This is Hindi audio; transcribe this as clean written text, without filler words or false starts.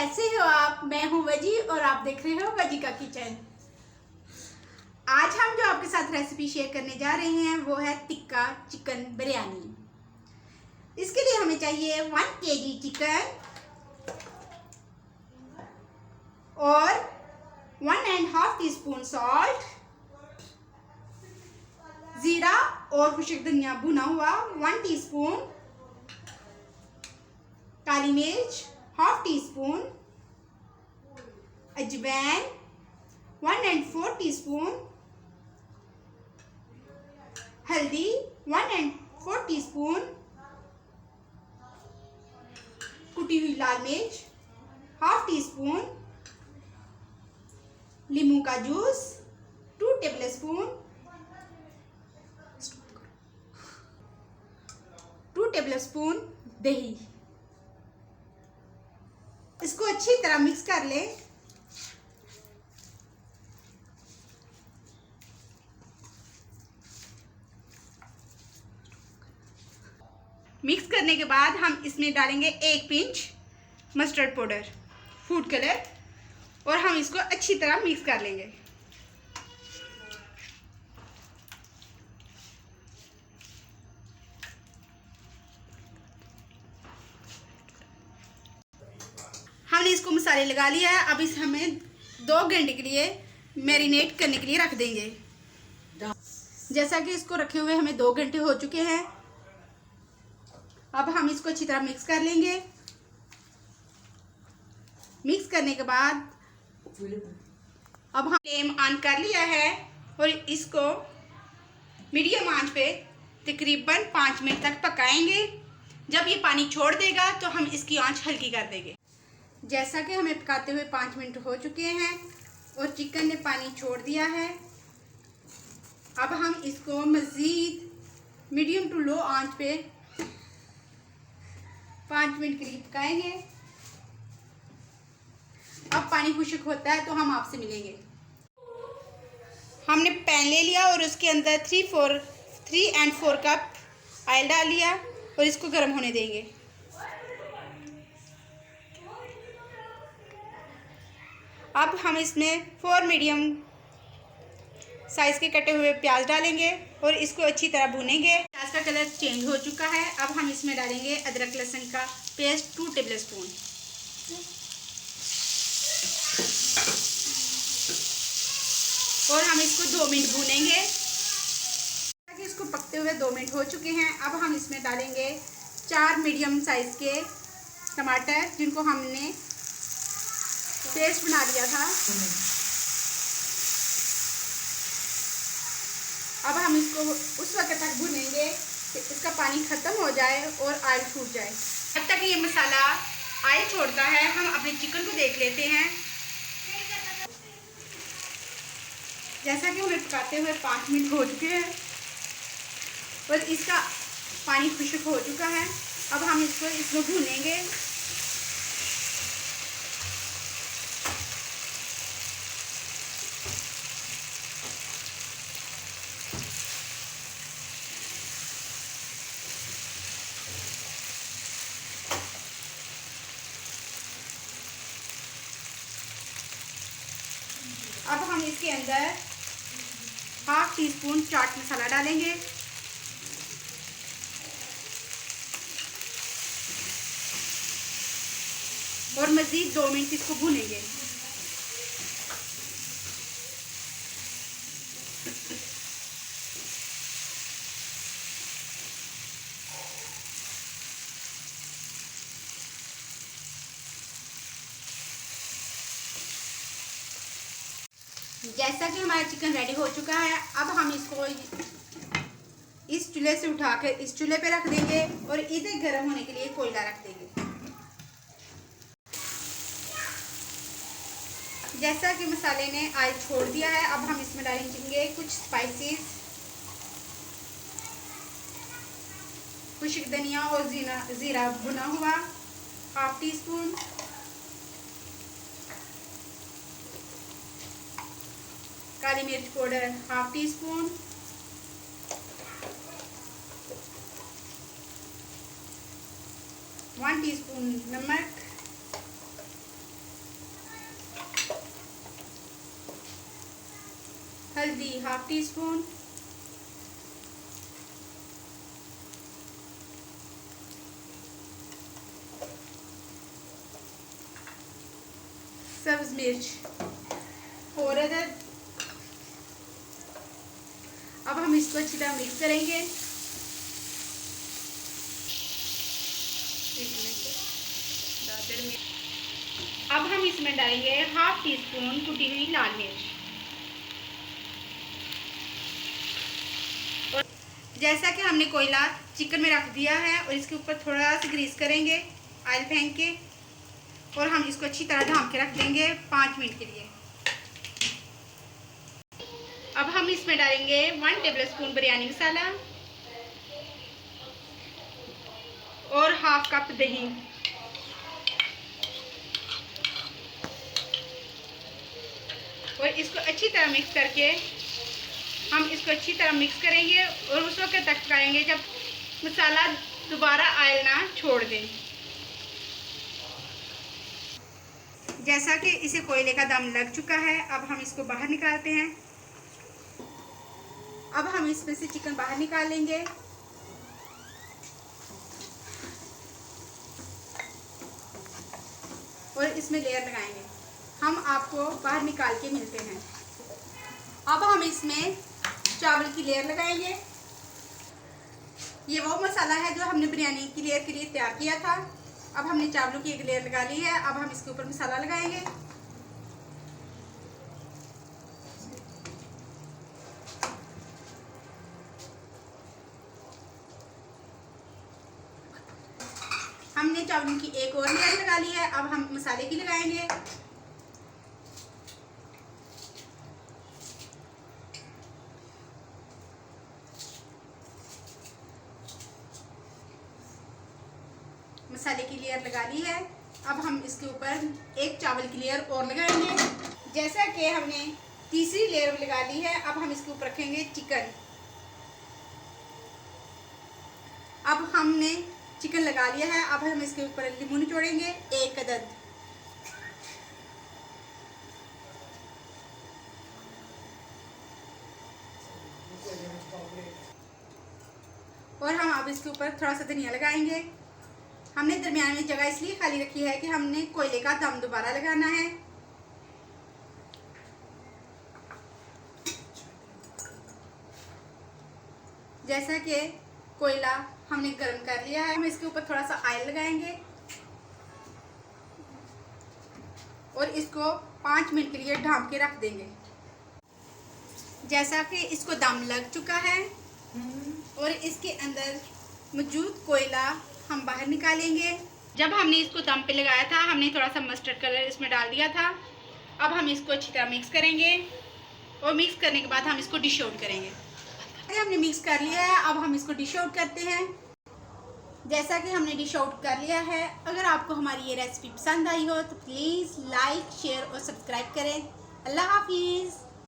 कैसे हो आप? मैं हूं वजी और आप देख रहे हो वजी का किचन। आज हम जो आपके साथ रेसिपी शेयर करने जा रहे हैं वो है टिक्का चिकन बिरयानी। इसके लिए हमें चाहिए 1 kg चिकन और 1.5 टीस्पून सॉल्ट, जीरा और खुश्क धनिया भुना हुआ 1 टीस्पून, काली मिर्च 1/2 टीस्पून, अजवाइन 1/4 टीस्पून, हल्दी 1/4 टीस्पून, कुटी हुई लाल मिर्च 1/2 टीस्पून, नींबू का जूस 2 टेबलस्पून, 2 टेबलस्पून दही। इसको अच्छी तरह मिक्स कर लें। मिक्स करने के बाद हम इसमें डालेंगे 1 pinch mustard powder, food colour, और हम इसको अच्छी तरह मिक्स कर लेंगे। हमने इसको मसाले लगा लिया है। अब इस हमें 2 घंटे के लिए मैरिनेट करने के लिए रख देंगे। जैसा कि इसको रखे हुए हमें 2 घंटे हो चुके हैं। अब हम इसको अच्छी तरह मिक्स कर लेंगे। मिक्स करने के बाद अब हम फ्लेम ऑन कर लिया है और इसको मीडियम आंच पे तकरीबन 5 मिनट तक पकाएंगे। जब ये पानी छोड़ देगा तो हम इसकी आंच हल्की कर देंगे। जैसा कि हमें पकाते हुए 5 मिनट हो चुके हैं और चिकन ने पानी छोड़ दिया है। अब हम इसको मज़ीद मीडियम टू लो आंच पे 5 मिनट के लिए पकाएंगे। अब पानी खुश्क होता है तो हम आपसे मिलेंगे। हमने पैन ले लिया और उसके अंदर 3 and 4 कप ऑयल डाल लिया और इसको गर्म होने देंगे। अब हम इसमें 4 मीडियम साइज़ के कटे हुए प्याज डालेंगे और इसको अच्छी तरह भूनेंगे। प्याज का कलर चेंज हो चुका है। अब हम इसमें डालेंगे अदरक लहसुन का पेस्ट 2 टेबलस्पून, और हम इसको 2 मिनट भूनेंगे। इसको पकते हुए 2 मिनट हो चुके हैं। अब हम इसमें डालेंगे 4 मीडियम साइज़ के टमाटर जिनको हमने पेस्ट बना लिया था। अब हम इसको उस वक्त तक भूनेंगे कि इसका पानी ख़त्म हो जाए और ऑयल छूट जाए। जब तक ये मसाला ऑयल छोड़ता है हम अपने चिकन को देख लेते हैं। जैसा कि हमें पकाते हुए 5 मिनट हो चुके हैं और इसका पानी खुश्क हो चुका है। अब हम इसको इसमें भूनेंगे। अब हम इसके अंदर 1/2 टीस्पून चाट मसाला डालेंगे और मज़ीद 2 मिनट इसको भूनेंगे। जैसा कि हमारा चिकन रेडी हो चुका है, अब हम इसको इस चूल्हे से उठाकर इस चूल्हे पे रख देंगे और इधर गर्म होने के लिए कोयला रख देंगे। जैसा कि मसाले ने ऑयल छोड़ दिया है, अब हम इसमें डालेंगे कुछ स्पाइसेस, खुश्क धनिया और जीरा भुना हुआ 1/2 टीस्पून, काली मिर्च पाउडर 1/2 टीस्पून, वन टीस्पून नमक, हल्दी 1/2 टीस्पून, सब्ज मिर्च 4 अदद। अब हम इसको अच्छी तरह मिक्स करेंगे। अब हम इसमें डालेंगे 1/2 टीस्पून कुटी हुई लाल मिर्च। और जैसा कि हमने कोयला चिकन में रख दिया है और इसके ऊपर थोड़ा सा ग्रीस करेंगे ऑयल फेंक के, और हम इसको अच्छी तरह ढाँप के रख देंगे 5 मिनट के लिए। अब हम इसमें डालेंगे 1 टेबलस्पून बिरयानी मसाला और 1/2 कप दही। और इसको अच्छी तरह मिक्स करके हम इसको अच्छी तरह मिक्स करेंगे और उस वक्त तक पकाएंगे जब मसाला दोबारा ऑयल ना छोड़ दे। जैसा कि इसे कोयले का दम लग चुका है, अब हम इसको बाहर निकालते हैं। अब हम इसमें से चिकन बाहर निकाल लेंगे। और इसमें लेयर लगाएंगे। हम आपको बाहर निकाल के मिलते हैं। अब हम इसमें चावल की लेयर लगाएंगे। ये वो मसाला है जो हमने बिरयानी की लेयर के लिए तैयार किया था। अब हमने चावलों की एक लेयर लगा ली है। अब हम इसके ऊपर मसाला लगाएंगे। हमने चावलों की एक और लेयर लगा ली है। अब हम मसाले की लगाएंगे। मसाले की लेयर लगा ली है। अब हम इसके ऊपर एक चावल की लेयर और लगाएंगे। जैसा कि हमने तीसरी लेयर लगा ली है, अब हम इसके ऊपर रखेंगे चिकन। अब हमने चिकन लगा लिया है। अब हम इसके ऊपर नींबू निचोड़ेंगे 1 अदद। और हम अब इसके ऊपर थोड़ा सा धनिया लगाएंगे। हमने दरमियान में जगह इसलिए खाली रखी है कि हमने कोयले का दम दोबारा लगाना है। जैसा कि कोयला हमने गर्म कर लिया है, हम इसके ऊपर थोड़ा सा ऑयल लगाएंगे और इसको 5 मिनट के लिए ढाँप के रख देंगे। जैसा कि इसको दम लग चुका है और इसके अंदर मौजूद कोयला हम बाहर निकालेंगे। जब हमने इसको दम पे लगाया था, हमने थोड़ा सा मस्टर्ड कलर इसमें डाल दिया था। अब हम इसको अच्छी तरह मिक्स करेंगे और मिक्स करने के बाद हम इसको डिश आउट करेंगे। हमने मिक्स कर लिया है। अब हम इसको डिश आउट करते हैं। जैसा कि हमने डिश आउट कर लिया है। अगर आपको हमारी ये रेसिपी पसंद आई हो तो प्लीज़ लाइक, शेयर और सब्सक्राइब करें। अल्लाह हाफिज़।